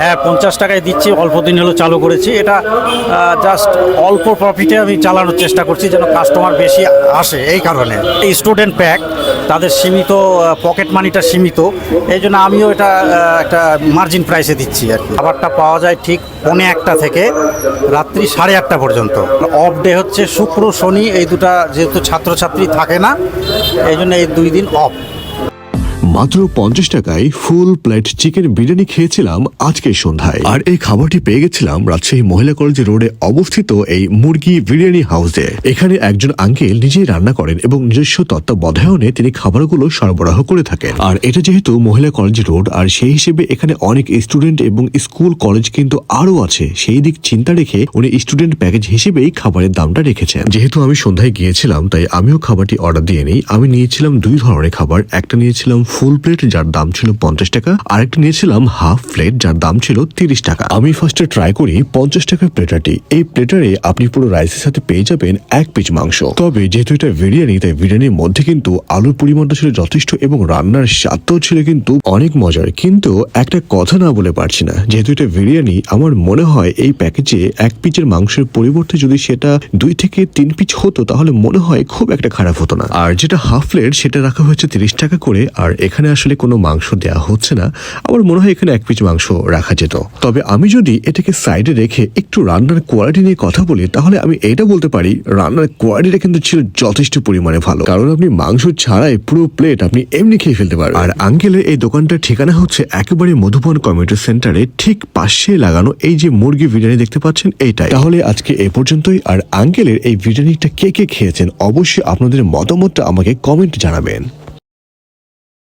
হ্যাঁ, 50 টাকায় দিচ্ছি। অল্প দিন হলো চালু করেছি এটা। জাস্ট অল্প প্রফিটে আমি চালানোর চেষ্টা করছি যেন কাস্টমার বেশি আসে। এই কারণে এই স্টুডেন্ট প্যাক, তাদের সীমিত পকেট মানিটা সীমিত, এই জন্য আমিও এটা একটা মার্জিন প্রাইসে দিচ্ছি আর কি। খাবারটা পাওয়া যায় ঠিক 1:45 থেকে রাত্রি 8:30 পর্যন্ত। অফ ডে হচ্ছে শুক্র শনি, এই দুটা যেহেতু ছাত্রছাত্রী থাকে না, এই জন্য এই 2 দিন অফ। মাত্র 50 টাকায় ফুল প্লেট চিকেন বিরিয়ানি খেয়েছিলাম আজকে সন্ধ্যায়। আর এই খাবারটি পেয়ে গেছিলাম রাজশাহী মহিলা কলেজ রোডে অবস্থিত এই মুরগি বিরিয়ানি হাউসে। এখানে একজন আঙ্কেল নিজেই রান্না করেন এবং নিজস্ব তত্ত্বাবধায়নে তিনি খাবারগুলো সরবরাহ করে থাকেন। আর এটা যেহেতু মহিলা কলেজ রোড, আর সেই হিসেবে এখানে অনেক স্টুডেন্ট এবং স্কুল কলেজ কিন্তু আরো আছে, সেই দিক চিন্তা রেখে উনি স্টুডেন্ট প্যাকেজ হিসেবেই খাবারের দামটা রেখেছেন। যেহেতু আমি সন্ধ্যায় গিয়েছিলাম তাই আমিও খাবারটি অর্ডার দিয়ে নিই। আমি নিয়েছিলাম 2 ধরনের খাবার। একটা নিয়েছিলাম ফুল প্লেট যার দাম ছিল 50 টাকা, আর একটা নিয়েছিলাম হাফ প্লেট যার দাম ছিল 30 টাকা। আমি ফার্স্টে ট্রাই করি 50 টাকার প্লেটারটি। এই প্লেটারে আপনি পুরো রাইসের সাথে পেয়ে যাবেন 1 পিস মাংস। তবে যেহেতু এটা বিরিয়ানি, তাই বিরিয়ানির মধ্যে কিন্তু আলুর পরিমাণটা ছিল যথেষ্ট এবং রান্নার স্বাদটাও ছিল কিন্তু অনেক মজার। কিন্তু একটা কথা না বলে পারছি না, যেহেতু এটা বিরিয়ানি, আমার মনে হয় এই প্যাকেজে 1 পিসের মাংসের পরিবর্তে যদি সেটা 2 থেকে 3 পিস হতো তাহলে মনে হয় খুব একটা খারাপ হতো না। আর যেটা হাফ প্লেট সেটা রাখা হয়েছে 30 টাকা করে, আর এখানে আসলে কোনো মাংস দেওয়া হচ্ছে না। আমার মনে হয় এখানে 1 পিস মাংস রাখা যেত। তবে আমি যদি এটাকে সাইডে রেখে একটু রান্নার কোয়ালিটি নিয়ে কথা বলি, তাহলে আমি এটা বলতে পারি রান্নার কোয়ালিটিটা কিন্তু ছিল যথেষ্ট পরিমাণে ভালো। কারণ আপনি মাংস ছাড়াই পুরো প্লেট আপনি এমনি খেয়ে ফেলতে পারবেন। আর আঙ্কেলের এই দোকানটার ঠিকানা হচ্ছে একেবারে মধুবন কমিউনিটি সেন্টারে ঠিক পাশে লাগানো এই যে মুরগি বিরিয়ানি দেখতে পাচ্ছেন এইটাই। তাহলে আজকে এ পর্যন্তই। আর আঙ্কেলের এই বিরিয়ানিটা কে কে খেয়েছেন অবশ্যই আপনাদের মতামতটা আমাকে কমেন্ট জানাবেন।